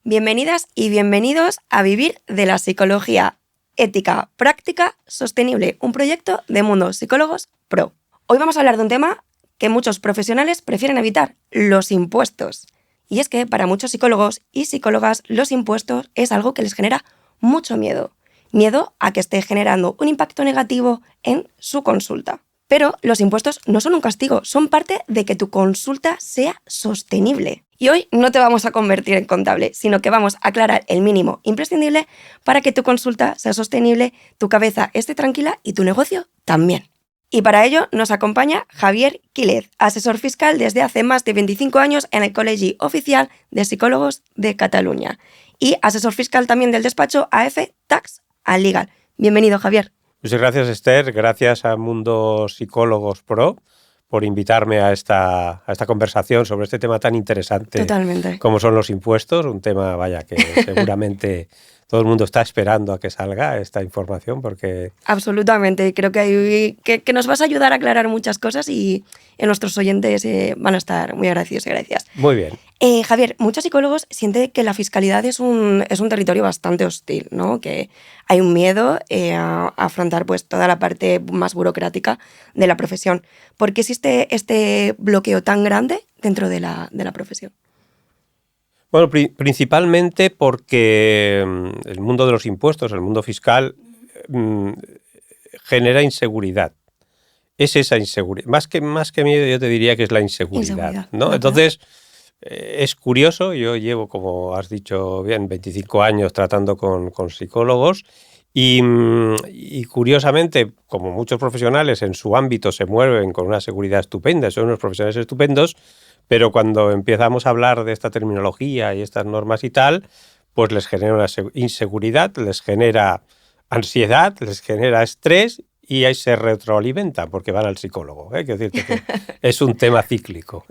Bienvenidas y bienvenidos a Vivir de la Psicología Ética, Práctica, Sostenible, un proyecto de Mundo Psicólogos Pro. Hoy vamos a hablar de un tema que muchos profesionales prefieren evitar, los impuestos. Y es que para muchos psicólogos y psicólogas los impuestos es algo que les genera mucho miedo. Miedo a que esté generando un impacto negativo en su consulta. Pero los impuestos no son un castigo, son parte de que tu consulta sea sostenible. Y hoy no te vamos a convertir en contable, sino que vamos a aclarar el mínimo imprescindible para que tu consulta sea sostenible, tu cabeza esté tranquila y tu negocio también. Y para ello nos acompaña Javier Quílez, asesor fiscal desde hace más de 25 años en el Col·legi Oficial de Psicólogos de Cataluña y asesor fiscal también del despacho AF Tax and Legal. Bienvenido, Javier. Muchas gracias, Esther. Gracias a Mundo Psicólogos Pro por invitarme a esta conversación sobre este tema tan interesante. Totalmente. Como son los impuestos, un tema, vaya, que seguramente todo el mundo está esperando a que salga esta información porque... Absolutamente. Creo que nos vas a ayudar a aclarar muchas cosas y nuestros oyentes van a estar muy agradecidos y gracias. Muy bien. Javier, muchos psicólogos sienten que la fiscalidad es un territorio bastante hostil, ¿no? Que hay un miedo a afrontar pues, toda la parte más burocrática de la profesión. ¿Por qué existe este bloqueo tan grande dentro de la profesión? Bueno, principalmente porque el mundo de los impuestos, el mundo fiscal, genera inseguridad. Es esa inseguridad. Más que miedo, yo te diría que es la inseguridad, ¿no? Entonces, es curioso, yo llevo, como has dicho bien, 25 años tratando con psicólogos y curiosamente, como muchos profesionales en su ámbito se mueven con una seguridad estupenda, son unos profesionales estupendos, pero cuando empezamos a hablar de esta terminología y estas normas y tal, pues les genera una inseguridad, les genera ansiedad, les genera estrés y ahí se retroalimentan porque van al psicólogo. Quiero decirte que es un tema cíclico.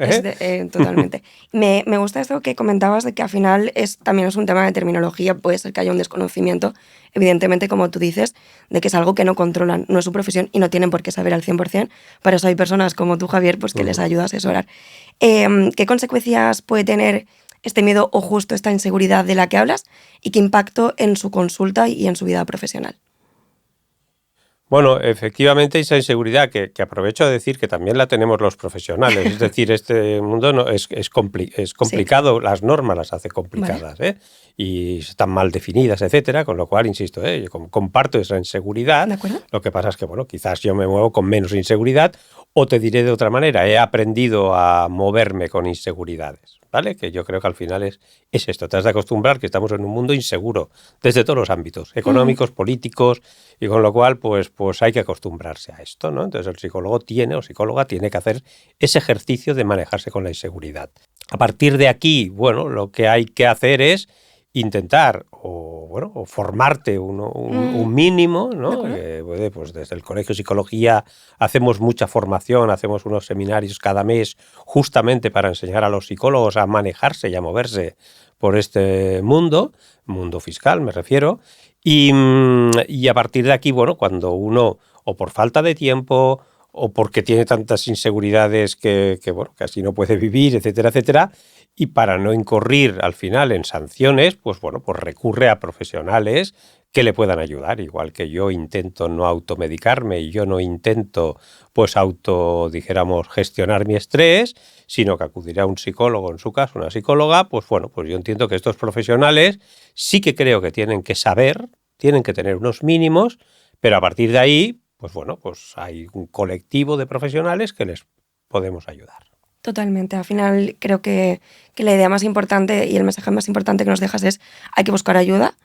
Totalmente. Me gusta esto que comentabas de que al final también es un tema de terminología, puede ser que haya un desconocimiento, evidentemente, como tú dices, de que es algo que no controlan, no es su profesión y no tienen por qué saber al 100%. Para eso hay personas como tú, Javier, pues que les ayuda a asesorar. ¿Qué consecuencias puede tener este miedo o justo esta inseguridad de la que hablas y qué impacto en su consulta y en su vida profesional? Bueno, efectivamente esa inseguridad que aprovecho a decir que también la tenemos los profesionales, es decir, este mundo no, es complicado, sí. Las normas las hace complicadas, vale. Y están mal definidas, etcétera, con lo cual, insisto, yo comparto esa inseguridad. ¿De acuerdo? Lo que pasa es que, bueno, quizás yo me muevo con menos inseguridad o te diré de otra manera, he aprendido a moverme con inseguridades, ¿vale? Que yo creo que al final es esto, te has de acostumbrar que estamos en un mundo inseguro desde todos los ámbitos, económicos, políticos, y con lo cual, pues hay que acostumbrarse a esto, ¿no? Entonces el psicólogo o psicóloga tiene que hacer ese ejercicio de manejarse con la inseguridad. A partir de aquí, bueno, lo que hay que hacer es intentar o formarte un mínimo, ¿no? Pues desde el Colegio de Psicología hacemos mucha formación, hacemos unos seminarios cada mes justamente para enseñar a los psicólogos a manejarse y a moverse por este mundo fiscal me refiero, y a partir de aquí, bueno, cuando uno, o por falta de tiempo, o porque tiene tantas inseguridades que así no puede vivir, etcétera, etcétera, y para no incurrir al final en sanciones, pues recurre a profesionales que le puedan ayudar, igual que yo intento no automedicarme y yo no intento gestionar mi estrés, sino que acudiré a un psicólogo, en su caso una psicóloga, pues yo entiendo que estos profesionales sí que creo que tienen que saber, tienen que tener unos mínimos, pero a partir de ahí, pues hay un colectivo de profesionales que les podemos ayudar. Totalmente. Al final creo que la idea más importante y el mensaje más importante que nos dejas es hay que buscar ayuda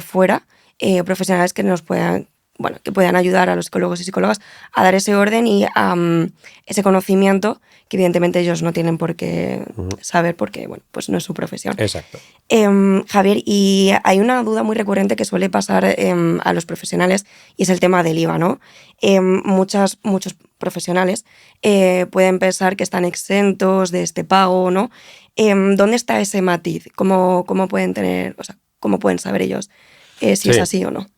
fuera, profesionales que nos puedan, que puedan ayudar a los psicólogos y psicólogas a dar ese orden y ese conocimiento que evidentemente ellos no tienen por qué saber porque, pues no es su profesión. Exacto. Javier, y hay una duda muy recurrente que suele pasar a los profesionales y es el tema del IVA, ¿no? Muchos profesionales pueden pensar que están exentos de este pago, ¿no? ¿Dónde está ese matiz? ¿Cómo pueden saber ellos si es así o no?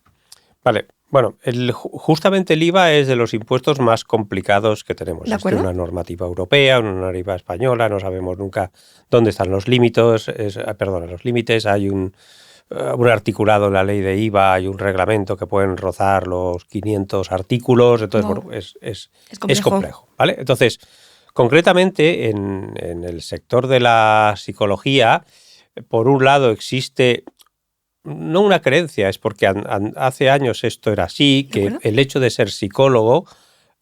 Vale. Bueno, justamente el IVA es de los impuestos más complicados que tenemos. ¿De acuerdo? Existe una normativa europea, una normativa española, no sabemos nunca dónde están los límites. Los límites. Hay un articulado en la ley de IVA, hay un reglamento que pueden rozar los 500 artículos. Entonces, Wow. bueno, es complejo. complejo, ¿vale? Entonces, concretamente en el sector de la psicología, por un lado existe no una creencia, es porque hace años esto era así, ¿De que acuerdo? el hecho de ser psicólogo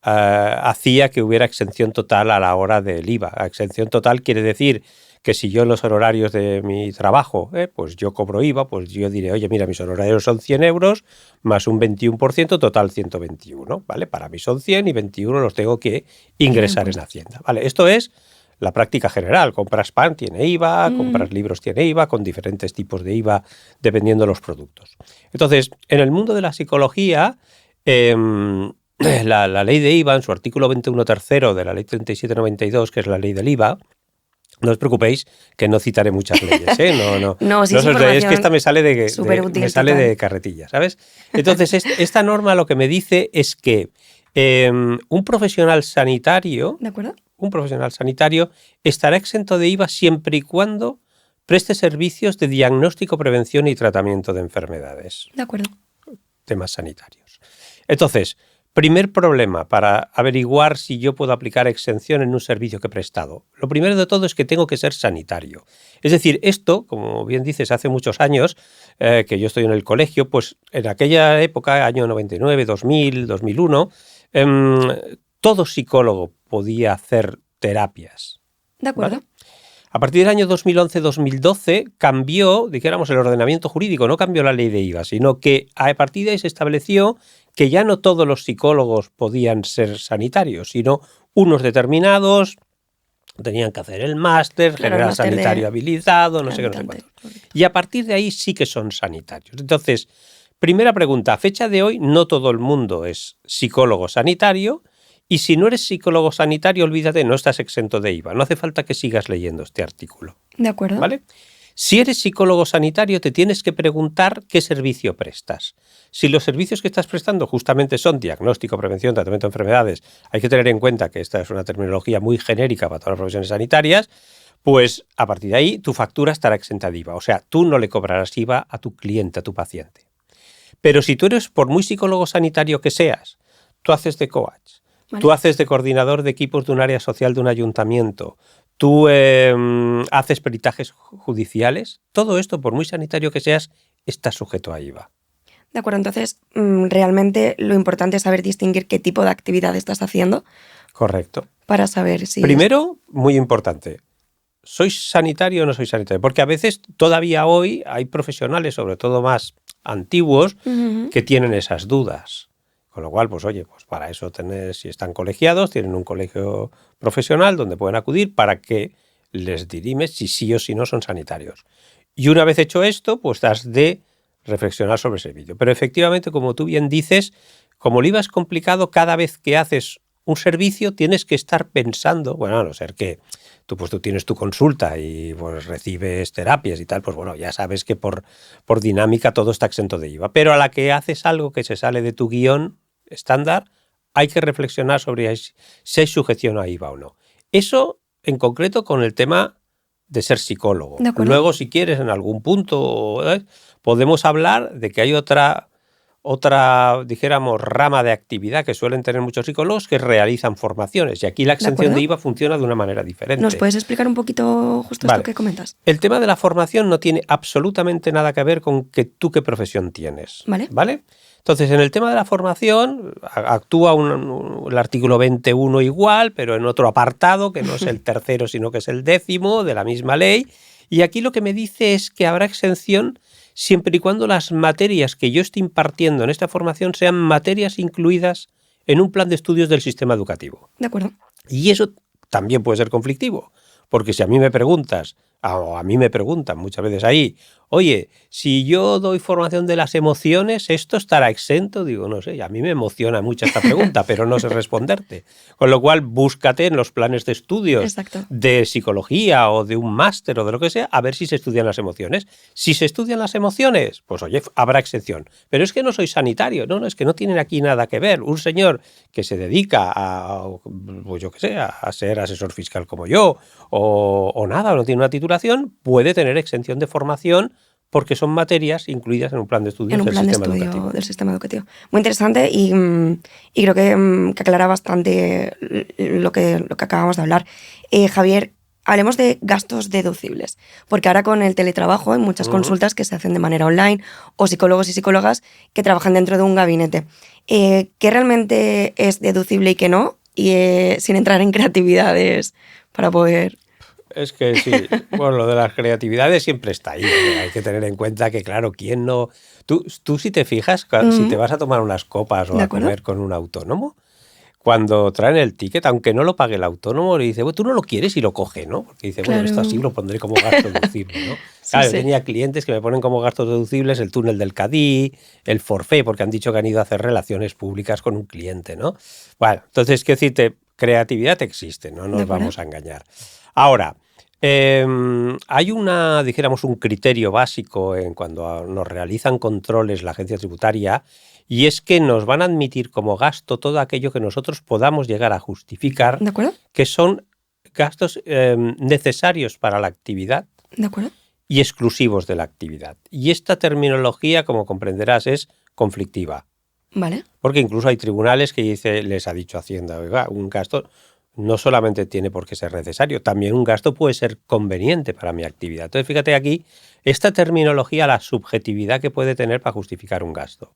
hacía que hubiera exención total a la hora del IVA. Exención total quiere decir que si yo en los honorarios de mi trabajo, pues yo cobro IVA, pues yo diré, oye, mira, mis honorarios son 100 euros más un 21%, total 121, ¿vale? Para mí son 100 y 21 los tengo que ingresar en Hacienda, ¿vale? Esto es la práctica general. Compras pan, tiene IVA, compras libros, tiene IVA, con diferentes tipos de IVA dependiendo de los productos. Entonces, en el mundo de la psicología, la ley de IVA, en su artículo 21 tercero de la ley 3792, que es la ley del IVA, no os preocupéis que no citaré muchas leyes, ¿eh? No, sí, os es que esta me sale superútil, me sale total. de carretilla, ¿sabes? Entonces, esta norma lo que me dice es que un profesional sanitario, ¿De acuerdo? un profesional sanitario estará exento de IVA siempre y cuando preste servicios de diagnóstico, prevención y tratamiento de enfermedades, De acuerdo. temas sanitarios. Entonces, primer problema para averiguar si yo puedo aplicar exención en un servicio que he prestado. Lo primero de todo es que tengo que ser sanitario. Es decir, esto, como bien dices, hace muchos años que yo estoy en el colegio, pues en aquella época, año 99, 2000, 2001, todo psicólogo podía hacer terapias. De acuerdo. ¿Vale? A partir del año 2011-2012 cambió, dijéramos, el ordenamiento jurídico, no cambió la ley de IVA, sino que a partir de ahí se estableció que ya no todos los psicólogos podían ser sanitarios, sino unos determinados tenían que hacer el máster, Claro, el general máster sanitario de habilitado, no sé qué, no sé habilitante, cuánto. correcto. Y a partir de ahí sí que son sanitarios. Entonces, primera pregunta, a fecha de hoy no todo el mundo es psicólogo sanitario. Y si no eres psicólogo sanitario, olvídate, no estás exento de IVA. No hace falta que sigas leyendo este artículo. De acuerdo. ¿Vale? Si eres psicólogo sanitario, te tienes que preguntar qué servicio prestas. Si los servicios que estás prestando justamente son diagnóstico, prevención, tratamiento de enfermedades, hay que tener en cuenta que esta es una terminología muy genérica para todas las profesiones sanitarias, pues a partir de ahí tu factura estará exenta de IVA. O sea, tú no le cobrarás IVA a tu cliente, a tu paciente. Pero si tú eres, por muy psicólogo sanitario que seas, tú haces de coach, Vale. tú haces de coordinador de equipos de un área social de un ayuntamiento, tú haces peritajes judiciales, todo esto, por muy sanitario que seas, está sujeto a IVA. De acuerdo, entonces realmente lo importante es saber distinguir qué tipo de actividad estás haciendo Correcto. para saber si... Primero, muy importante, ¿sois sanitario o no sois sanitario? Porque a veces, todavía hoy, hay profesionales, sobre todo más antiguos, que tienen esas dudas. Con lo cual, pues oye, pues para eso si están colegiados, tienen un colegio profesional donde pueden acudir para que les dirimes si sí o si no son sanitarios. Y una vez hecho esto, pues has de reflexionar sobre ese servicio. Pero efectivamente, como tú bien dices, como el IVA es complicado, cada vez que haces un servicio tienes que estar pensando, bueno, a no ser que tú tienes tu consulta y pues recibes terapias y tal, pues bueno, ya sabes que por dinámica todo está exento de IVA. Pero a la que haces algo que se sale de tu guión estándar, hay que reflexionar sobre si hay sujeción a IVA o no. Eso en concreto con el tema de ser psicólogo. Luego, si quieres, en algún punto podemos hablar de que hay otra, dijéramos, rama de actividad que suelen tener muchos psicólogos que realizan formaciones. Y aquí la exención de IVA funciona de una manera diferente. ¿Nos puedes explicar un poquito justo esto que comentas? El tema de la formación no tiene absolutamente nada que ver con que tú qué profesión tienes. ¿Vale? Entonces, en el tema de la formación actúa el artículo 21 igual, pero en otro apartado, que no es el tercero, sino que es el 10º de la misma ley. Y aquí lo que me dice es que habrá exención siempre y cuando las materias que yo esté impartiendo en esta formación sean materias incluidas en un plan de estudios del sistema educativo. De acuerdo. Y eso también puede ser conflictivo, porque si a mí me preguntas, A mí me preguntan muchas veces ahí, oye, si yo doy formación de las emociones, ¿esto estará exento? Digo, no sé, a mí me emociona mucho esta pregunta, pero no sé responderte. Con lo cual, búscate en los planes de estudios Exacto. de psicología o de un máster o de lo que sea, a ver si se estudian las emociones. Si se estudian las emociones, pues oye, habrá excepción. Pero es que no soy sanitario, no, es que no tienen aquí nada que ver. Un señor que se dedica pues yo qué sé, a ser asesor fiscal como yo, o nada, o no tiene una titulación, puede tener exención de formación porque son materias incluidas en un plan de estudios En un del plan de sistema estudio educativo. del sistema educativo. Muy interesante y creo que aclara bastante lo que acabamos de hablar. Javier, hablemos de gastos deducibles, porque ahora con el teletrabajo hay muchas consultas que se hacen de manera online o psicólogos y psicólogas que trabajan dentro de un gabinete. ¿Qué realmente es deducible y qué no? Y sin entrar en creatividades para poder... Es que sí, bueno, lo de las creatividades siempre está ahí. Hay que tener en cuenta que, claro, ¿quién no? Tú si te fijas, si te vas a tomar unas copas o ¿De a acuerdo? comer con un autónomo, cuando traen el ticket, aunque no lo pague el autónomo, le dice, bueno, tú no lo quieres y lo coge, ¿no? Porque dice, bueno, esto así Claro. lo pondré como gasto deducible, ¿no? Sí, Claro, yo sí. tenía clientes que me ponen como gastos deducibles el túnel del Cadí, el forfait, porque han dicho que han ido a hacer relaciones públicas con un cliente, ¿no? Bueno, entonces, quiero decirte, creatividad existe, no ¿De nos acuerdo? vamos a engañar. Ahora, hay dijéramos, un criterio básico en cuando nos realizan controles la agencia tributaria, y es que nos van a admitir como gasto todo aquello que nosotros podamos llegar a justificar, ¿De acuerdo? que son gastos necesarios para la actividad ¿De acuerdo? y exclusivos de la actividad. Y esta terminología, como comprenderás, es conflictiva. Vale. Porque incluso hay tribunales que les ha dicho Hacienda, oiga, un gasto no solamente tiene por qué ser necesario, también un gasto puede ser conveniente para mi actividad. Entonces, fíjate aquí, esta terminología, la subjetividad que puede tener para justificar un gasto.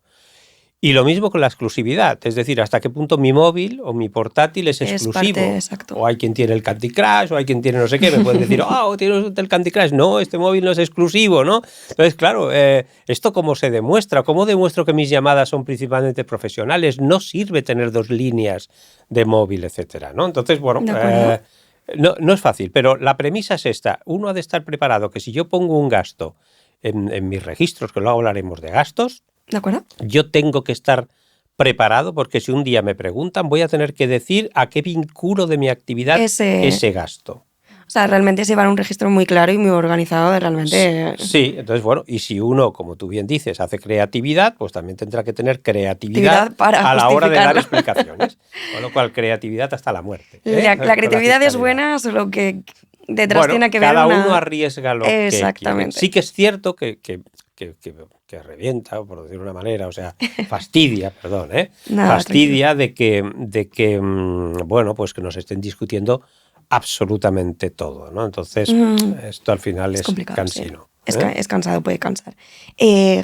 Y lo mismo con la exclusividad, es decir, hasta qué punto mi móvil o mi portátil es exclusivo. Parte, exacto. O hay quien tiene el Candy Crush, o hay quien tiene no sé qué, me pueden decir, tienes el Candy Crush. No, este móvil no es exclusivo, ¿no? Entonces, claro, ¿esto cómo se demuestra? ¿Cómo demuestro que mis llamadas son principalmente profesionales? No sirve tener 2 líneas de móvil, etcétera, ¿no? Entonces, bueno, no es fácil, pero la premisa es esta. Uno ha de estar preparado que si yo pongo un gasto en mis registros, que luego hablaremos de gastos, ¿de acuerdo? Yo tengo que estar preparado porque si un día me preguntan, voy a tener que decir a qué vinculo de mi actividad ese gasto. O sea, realmente es llevar un registro muy claro y muy organizado de realmente... Sí, entonces, bueno, y si uno, como tú bien dices, hace creatividad, pues también tendrá que tener creatividad para a la hora de dar explicaciones. Con lo cual, creatividad hasta la muerte. La creatividad es buena, solo que detrás tiene que ver cada uno arriesga lo que quiere. Exactamente. Sí que es cierto que revienta, por decirlo de una manera, o sea, fastidia, perdón, fastidia de que, bueno, pues que nos estén discutiendo absolutamente todo, ¿no? Entonces, esto al final es cansino. Sí. Es cansado, puede cansar.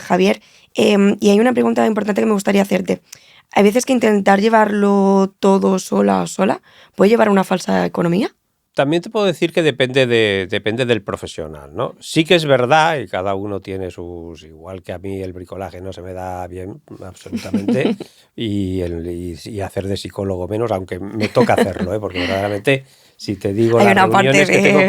Javier, y hay una pregunta importante que me gustaría hacerte. Hay veces que intentar llevarlo todo sola puede llevar a una falsa economía. También te puedo decir que depende del profesional, ¿no? Sí que es verdad, y cada uno tiene sus... Igual que a mí el bricolaje no se me da bien, absolutamente, y hacer de psicólogo menos, aunque me toca hacerlo, porque verdaderamente, si te digo, las reuniones que tengo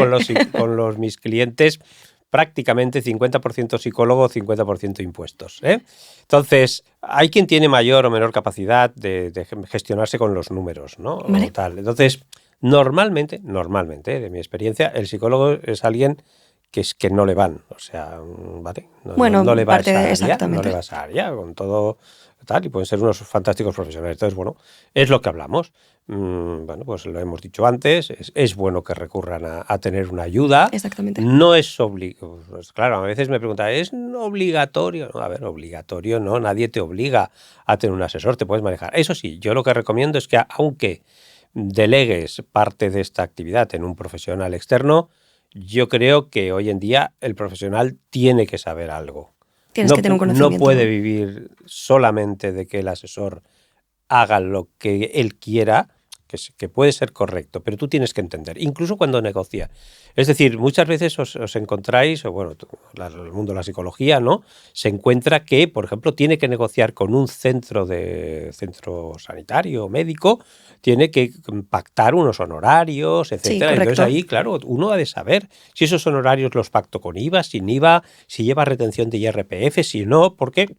con mis clientes, prácticamente 50% psicólogo, 50% impuestos, ¿eh? Entonces, hay quien tiene mayor o menor capacidad de gestionarse con los números, ¿no? ¿Vale? O tal. Entonces... Normalmente, de mi experiencia, el psicólogo es alguien que no le van, o sea, ¿vale? No le va a esa área, con todo tal, y pueden ser unos fantásticos profesionales. Entonces, bueno, es lo que hablamos. Bueno, pues lo hemos dicho antes, es bueno que recurran a tener una ayuda. Exactamente. No es obligatorio. Pues claro, a veces me preguntan, ¿es obligatorio? No, a ver, obligatorio no, nadie te obliga a tener un asesor, te puedes manejar. Eso sí, yo lo que recomiendo es que aunque delegues parte de esta actividad en un profesional externo, yo creo que hoy en día el profesional tiene que saber algo. Tienes que tener un conocimiento. No puede vivir solamente de que el asesor haga lo que él quiera, que puede ser correcto, pero tú tienes que entender, incluso cuando negocia. Es decir, muchas veces os encontráis, o bueno, el mundo de la psicología, ¿no? Se encuentra que, por ejemplo, tiene que negociar con un centro sanitario o médico, tiene que pactar unos honorarios, etcétera. Sí, Entonces correcto. ahí, claro, uno ha de saber si esos honorarios los pacto con IVA, sin IVA, si lleva retención de IRPF, si no, porque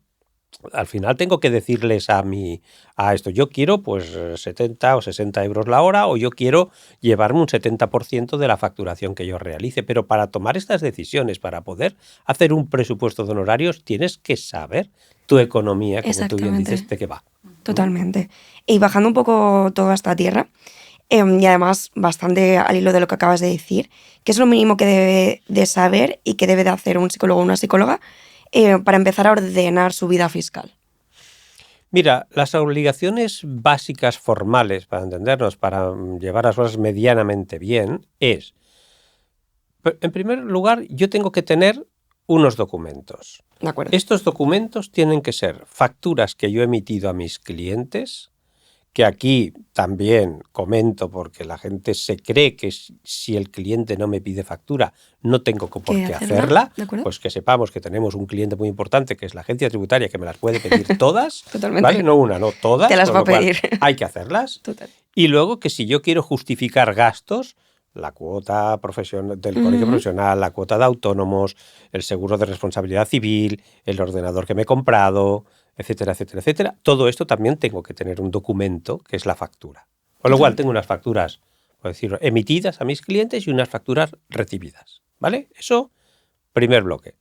al final tengo que decirles a esto, yo quiero pues 70 o 60 euros la hora, o yo quiero llevarme un 70% de la facturación que yo realice. Pero para tomar estas decisiones, para poder hacer un presupuesto de honorarios, tienes que saber tu economía, como tú bien dices, de qué va. Totalmente. Y bajando un poco todo a esta tierra, y además bastante al hilo de lo que acabas de decir, ¿qué es lo mínimo que debe de saber y que debe de hacer un psicólogo o una psicóloga para empezar a ordenar su vida fiscal? Mira, las obligaciones básicas formales, para entendernos, para llevar las cosas medianamente bien, es, en primer lugar, yo tengo que tener unos documentos. De acuerdo. Estos documentos tienen que ser facturas que yo he emitido a mis clientes, que aquí también comento porque la gente se cree que si el cliente no me pide factura no tengo por qué hacerla, pues que sepamos que tenemos un cliente muy importante que es la agencia tributaria, que me las puede pedir todas. Totalmente. ¿Vale? No una, no todas. Te las va a pedir. Hay que hacerlas. Total. Y luego que si yo quiero justificar gastos, la cuota del colegio profesional, la cuota de autónomos, el seguro de responsabilidad civil, el ordenador que me he comprado, etcétera, etcétera, etcétera. Todo esto también tengo que tener un documento que es la factura. Con lo cual tengo unas facturas, por decirlo, emitidas a mis clientes y unas facturas recibidas. ¿Vale? Eso, primer bloque.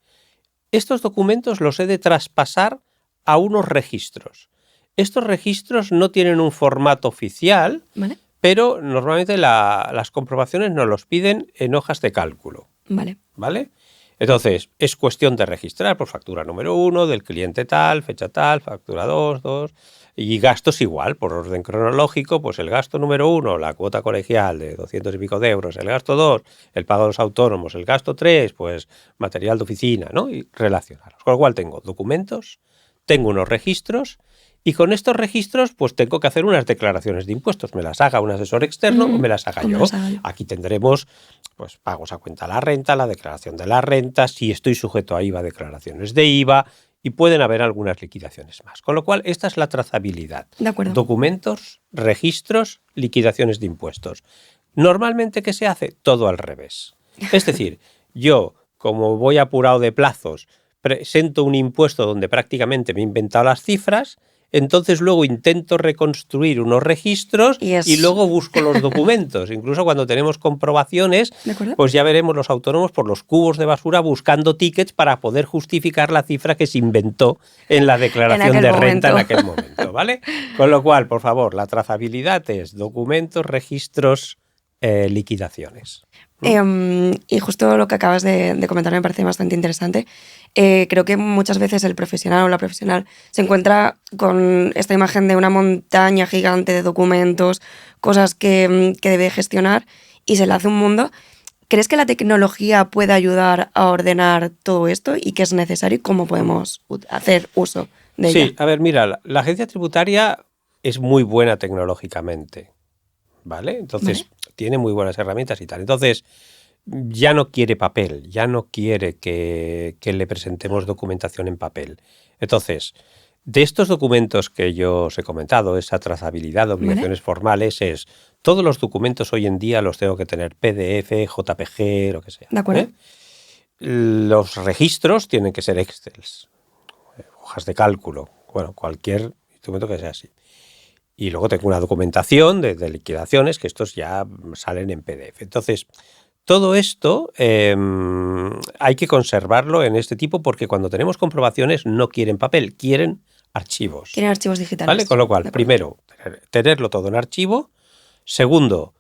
Estos documentos los he de traspasar a unos registros. Estos registros no tienen un formato oficial, ¿vale? Pero normalmente las comprobaciones nos los piden en hojas de cálculo. Vale. ¿Vale? Entonces, es cuestión de registrar por factura número 1, del cliente tal, fecha tal, factura 2, y gastos igual, por orden cronológico, pues el gasto número 1, la cuota colegial de 200 y pico de euros, el gasto 2, el pago de los autónomos, el gasto 3, pues material de oficina, ¿no? Y relacionarlos. Con lo cual tengo documentos, tengo unos registros, y con estos registros pues tengo que hacer unas declaraciones de impuestos. Me las haga un asesor externo o me las haga yo. Aquí tendremos pues pagos a cuenta de la renta, la declaración de la renta, si estoy sujeto a IVA, declaraciones de IVA, y pueden haber algunas liquidaciones más. Con lo cual, esta es la trazabilidad. De acuerdo. Documentos, registros, liquidaciones de impuestos. Normalmente, ¿qué se hace? Todo al revés. Es decir, yo, como voy apurado de plazos, presento un impuesto donde prácticamente me he inventado las cifras. Entonces luego intento reconstruir unos registros y luego busco los documentos. Incluso cuando tenemos comprobaciones, pues ya veremos los autónomos por los cubos de basura buscando tickets para poder justificar la cifra que se inventó en la declaración de renta en aquel momento, ¿vale? Con lo cual, por favor, la trazabilidad es documentos, registros, liquidaciones. Y justo lo que acabas de comentar me parece bastante interesante. Creo que muchas veces el profesional o la profesional se encuentra con esta imagen de una montaña gigante de documentos, cosas que debe gestionar, y se le hace un mundo. ¿Crees que la tecnología puede ayudar a ordenar todo esto y qué es necesario y cómo podemos hacer uso de ella? Sí, a ver, mira, la agencia tributaria es muy buena tecnológicamente, ¿vale? Entonces, tiene muy buenas herramientas y tal. Entonces, ya no quiere papel, ya no quiere que le presentemos documentación en papel. Entonces, de estos documentos que yo os he comentado, esa trazabilidad de obligaciones formales, todos los documentos hoy en día los tengo que tener PDF, JPG, lo que sea. ¿De acuerdo? Los registros tienen que ser Excels, hojas de cálculo, bueno, cualquier instrumento que sea así. Y luego tengo una documentación de liquidaciones, que estos ya salen en PDF. Entonces, todo esto hay que conservarlo en este tipo porque cuando tenemos comprobaciones no quieren papel, quieren archivos. Quieren archivos digitales. ¿Vale? Con lo cual, primero, tenerlo todo en archivo. Segundo,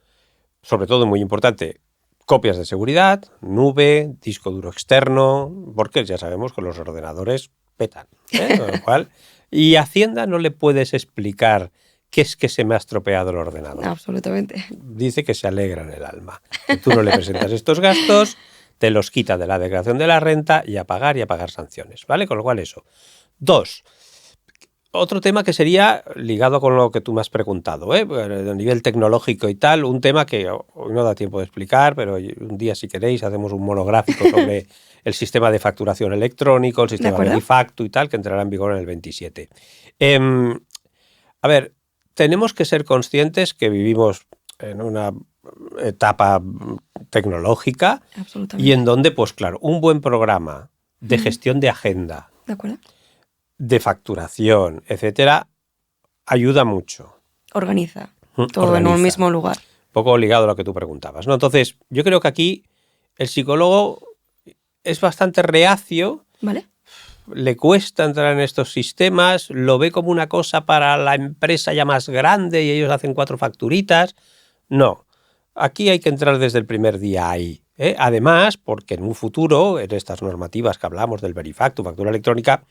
sobre todo muy importante, copias de seguridad, nube, disco duro externo, porque ya sabemos que los ordenadores petan. Con lo cual, y a Hacienda no le puedes explicar ¿qué es que se me ha estropeado el ordenador? Absolutamente. Dice que se alegra en el alma. Que tú no le presentas estos gastos, te los quita de la declaración de la renta y a pagar sanciones, ¿vale? Con lo cual eso. 2. otro tema que sería ligado con lo que tú me has preguntado, a nivel tecnológico y tal, un tema que hoy no da tiempo de explicar, pero un día si queréis hacemos un monográfico sobre el sistema de facturación electrónico, el sistema de Verifactu y tal, que entrará en vigor en el 27. A ver, tenemos que ser conscientes que vivimos en una etapa tecnológica y en donde, pues claro, un buen programa de gestión de agenda, ¿de acuerdo?, de facturación, etcétera, ayuda mucho. Organiza todo en un mismo lugar. Un poco ligado a lo que tú preguntabas, ¿no? Entonces, yo creo que aquí el psicólogo es bastante reacio. ¿Vale? Le cuesta entrar en estos sistemas, lo ve como una cosa para la empresa ya más grande y ellos hacen 4 facturitas. No, aquí hay que entrar desde el primer día ahí. Además, porque en un futuro, en estas normativas que hablamos del Verifactu, factura electrónica,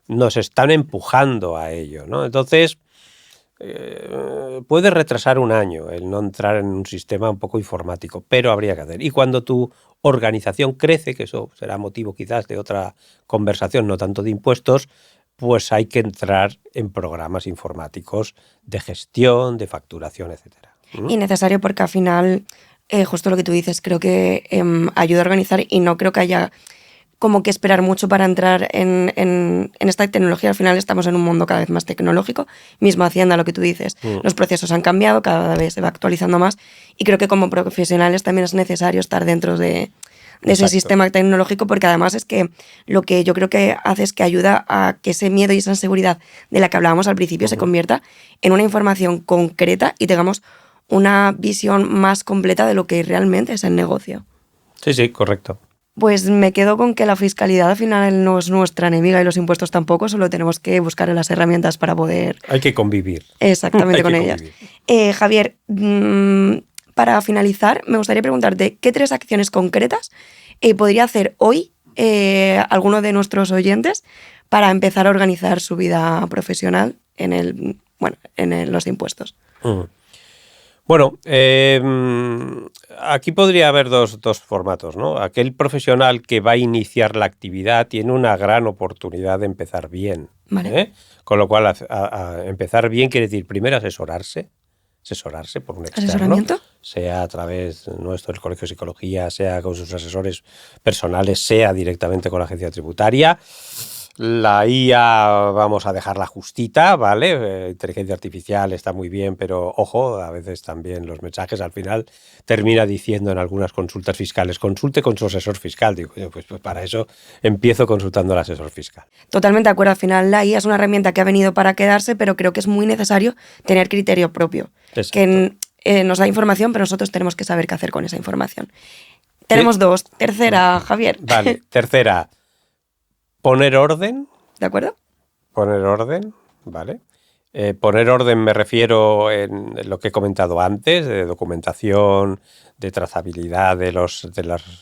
nos están empujando a ello, ¿no? Entonces, puede retrasar un año el no entrar en un sistema un poco informático, pero habría que hacer. Y cuando tu organización crece, que eso será motivo quizás de otra conversación, no tanto de impuestos, pues hay que entrar en programas informáticos de gestión, de facturación, etcétera. Y necesario porque al final, justo lo que tú dices, creo que ayuda a organizar y no creo que haya como que esperar mucho para entrar en esta tecnología. Al final estamos en un mundo cada vez más tecnológico. Mismo Hacienda, lo que tú dices. Los procesos han cambiado, cada vez se va actualizando más. Y creo que como profesionales también es necesario estar dentro de ese sistema tecnológico, porque además es que lo que yo creo que hace es que ayuda a que ese miedo y esa inseguridad de la que hablábamos al principio se convierta en una información concreta y tengamos una visión más completa de lo que realmente es el negocio. Sí, correcto. Pues me quedo con que la fiscalidad al final no es nuestra enemiga y los impuestos tampoco, solo tenemos que buscar las herramientas para poder... Hay que convivir. Exactamente con ellas. Javier, para finalizar, me gustaría preguntarte qué 3 acciones concretas podría hacer hoy alguno de nuestros oyentes para empezar a organizar su vida profesional en los impuestos. Bueno, aquí podría haber dos formatos, ¿no? Aquel profesional que va a iniciar la actividad tiene una gran oportunidad de empezar bien. Vale. Con lo cual, a empezar bien quiere decir primero asesorarse por un externo. ¿Asesoramiento? Sea a través nuestro, el Colegio de Psicología, sea con sus asesores personales, sea directamente con la agencia tributaria. La IA vamos a dejarla justita, ¿vale? Inteligencia artificial está muy bien, pero ojo, a veces también los mensajes al final termina diciendo en algunas consultas fiscales, consulte con su asesor fiscal. Digo, pues para eso empiezo consultando al asesor fiscal. Totalmente de acuerdo. Al final la IA es una herramienta que ha venido para quedarse, pero creo que es muy necesario tener criterio propio. Exacto. Que nos da información, pero nosotros tenemos que saber qué hacer con esa información. Tenemos 2. Tercera, Javier. Vale, tercera. Poner orden. ¿De acuerdo? Poner orden, ¿vale? Poner orden me refiero en lo que he comentado antes, de documentación, de trazabilidad de las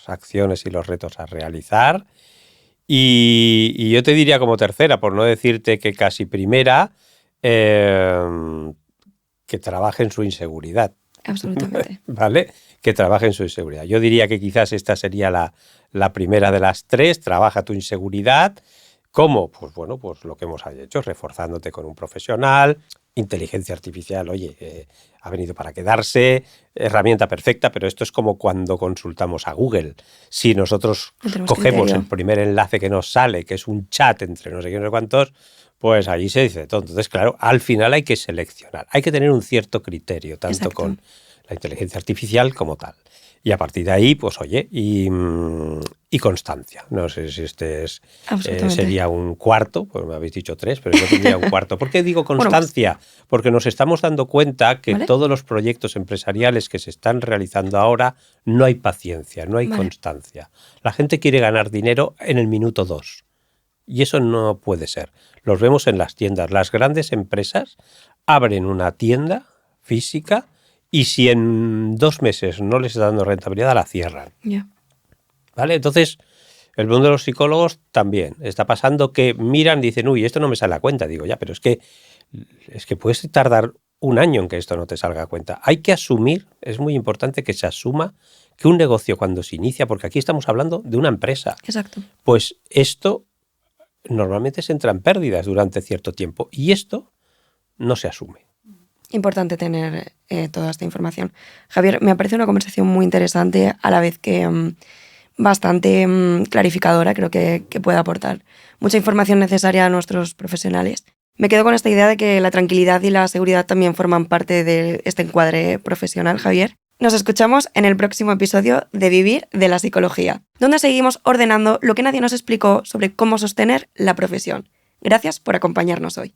acciones y los retos a realizar. Y yo te diría como tercera, por no decirte que casi primera, que trabaje en su inseguridad. Absolutamente. ¿Vale? Que trabaje en su inseguridad. Yo diría que quizás esta sería la primera de las 3. Trabaja tu inseguridad. ¿Cómo? Pues bueno, pues lo que hemos hecho, reforzándote con un profesional. Inteligencia artificial, oye, ha venido para quedarse, herramienta perfecta, pero esto es como cuando consultamos a Google. Si nosotros cogemos el primer enlace que nos sale, que es un chat entre no sé qué, no sé cuántos, pues allí se dice todo. Entonces, claro, al final hay que seleccionar, hay que tener un cierto criterio, tanto Exacto. con la inteligencia artificial como tal. Y a partir de ahí, pues oye, y constancia. No sé si este sería un cuarto, pues me habéis dicho 3, pero yo tendría un cuarto. ¿Por qué digo constancia? Porque nos estamos dando cuenta que todos los proyectos empresariales que se están realizando ahora no hay paciencia, no hay constancia. La gente quiere ganar dinero en el minuto 2. Y eso no puede ser. Los vemos en las tiendas. Las grandes empresas abren una tienda física y si en 2 meses no les está dando rentabilidad, la cierran. ¿Vale? Entonces, el mundo de los psicólogos también. Está pasando que miran y dicen, uy, esto no me sale a cuenta. Digo, ya, pero es que puedes tardar un año en que esto no te salga a cuenta. Hay que asumir, es muy importante que se asuma que un negocio cuando se inicia, porque aquí estamos hablando de una empresa. Exacto. Pues esto normalmente se entran pérdidas durante cierto tiempo y esto no se asume. Importante tener toda esta información. Javier, me parece una conversación muy interesante, a la vez que bastante clarificadora, creo que puede aportar mucha información necesaria a nuestros profesionales. Me quedo con esta idea de que la tranquilidad y la seguridad también forman parte de este encuadre profesional, Javier. Nos escuchamos en el próximo episodio de Vivir de la Psicología, donde seguimos ordenando lo que nadie nos explicó sobre cómo sostener la profesión. Gracias por acompañarnos hoy.